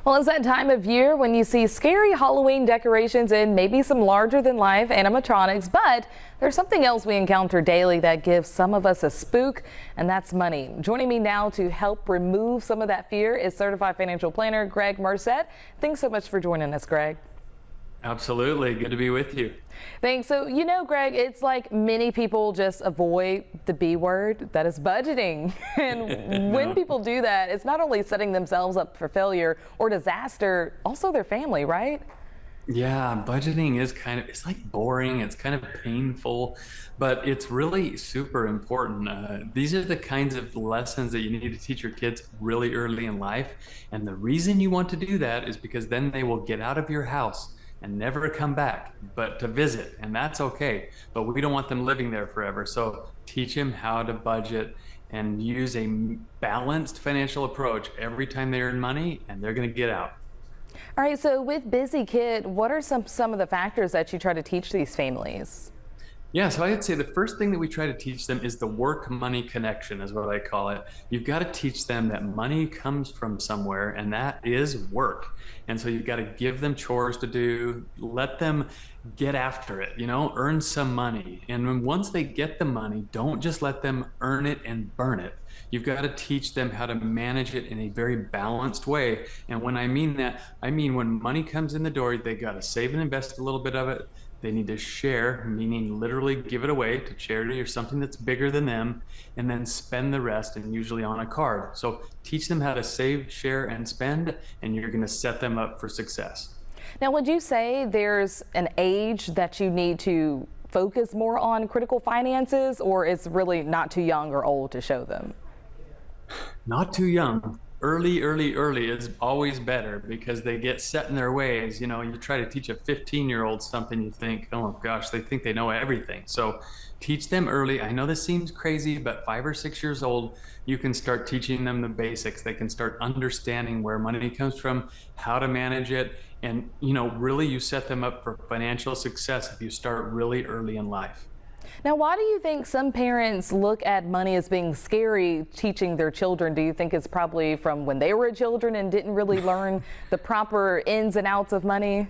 Well, it's that time of year when you see scary Halloween decorations and maybe some larger than life animatronics, but there's something else we encounter daily that gives some of us a spook, and that's money. Joining me now to help remove some of that fear is certified financial planner Gregg Murset. Thanks so much for joining us, Gregg. Absolutely. Good to be with you. Thanks. So, Gregg, it's like many people just avoid the B word, that is budgeting. And when people do that, it's not only setting themselves up for failure or disaster, also their family, right? Yeah, budgeting is it's like boring. It's kind of painful, but it's really super important. These are the kinds of lessons that you need to teach your kids really early in life. And the reason you want to do that is because then they will get out of your house and never come back, but to visit, and that's okay. But we don't want them living there forever. So teach them how to budget and use a balanced financial approach every time they earn money, and they're going to get out. All right, so with BusyKid, what are some of the factors that you try to teach these families? Yeah, so I'd say the first thing that we try to teach them is the work-money connection, is what I call it. You've got to teach them that money comes from somewhere, and that is work. And so you've got to give them chores to do, let them get after it, earn some money. And then once they get the money, don't just let them earn it and burn it. You've got to teach them how to manage it in a very balanced way. And when I mean that, I mean when money comes in the door, they got to save and invest a little bit of it. They need to share, meaning literally give it away to charity or something that's bigger than them, and then spend the rest, and usually on a card. So teach them how to save, share, and spend, and you're going to set them up for success. Now, would you say there's an age that you need to focus more on critical finances, or it's really not too young or old to show them? Not too young. Early is always better because they get set in their ways. You try to teach a 15-year-old something, you think, oh gosh, they think they know everything. So teach them early. I know this seems crazy, but 5 or 6 years old, you can start teaching them the basics. They can start understanding where money comes from, how to manage it. And, really you set them up for financial success if you start really early in life. Now, why do you think some parents look at money as being scary teaching their children? Do you think it's probably from when they were children and didn't really learn the proper ins and outs of money?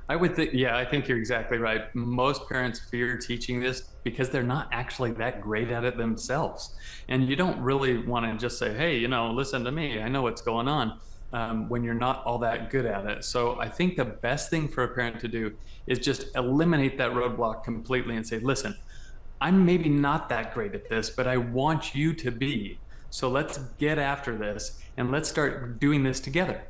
I would think, yeah, I think you're exactly right. Most parents fear teaching this because they're not actually that great at it themselves. And you don't really want to just say, hey, listen to me, I know what's going on. When you're not all that good at it. So I think the best thing for a parent to do is just eliminate that roadblock completely and say, listen, I'm maybe not that great at this, but I want you to be. So let's get after this and let's start doing this together.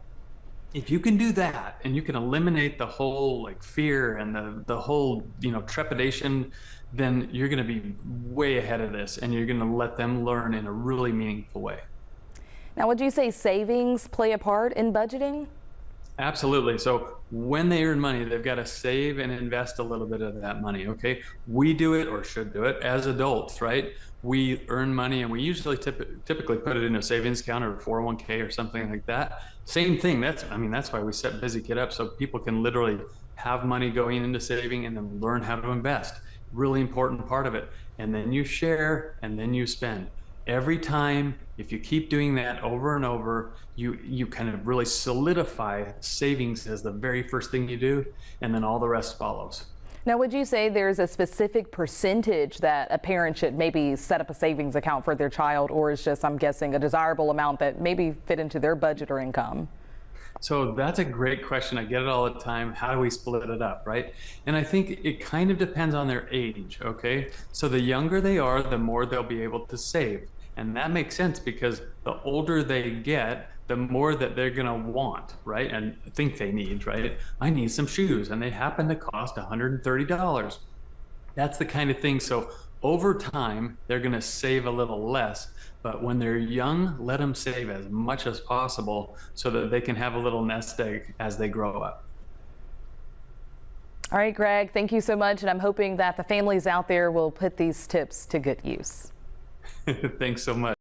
If you can do that and you can eliminate the whole fear and the whole trepidation, then you're going to be way ahead of this and you're going to let them learn in a really meaningful way. Now, would you say savings play a part in budgeting? Absolutely. So when they earn money, they've got to save and invest a little bit of that money. Okay. We do it, or should do it, as adults, right? We earn money and we usually typically put it in a savings account or 401k or something like that. Same thing. That's why we set BusyKid up, so people can literally have money going into saving and then learn how to invest. Really important part of it. And then you share and then you spend. Every time, if you keep doing that over and over, you kind of really solidify savings as the very first thing you do, and then all the rest follows. Now, would you say there's a specific percentage that a parent should maybe set up a savings account for their child, or is just, I'm guessing, a desirable amount that maybe fit into their budget or income? So that's a great question. I get it all the time. How do we split it up, right? And I think it kind of depends on their age, okay? So the younger they are, the more they'll be able to save. And that makes sense because the older they get, the more that they're gonna want, right? And think they need, right? I need some shoes and they happen to cost $130. That's the kind of thing. So over time, they're going to save a little less, but when they're young, let them save as much as possible so that they can have a little nest egg as they grow up. All right, Gregg, thank you so much. And I'm hoping that the families out there will put these tips to good use. Thanks so much.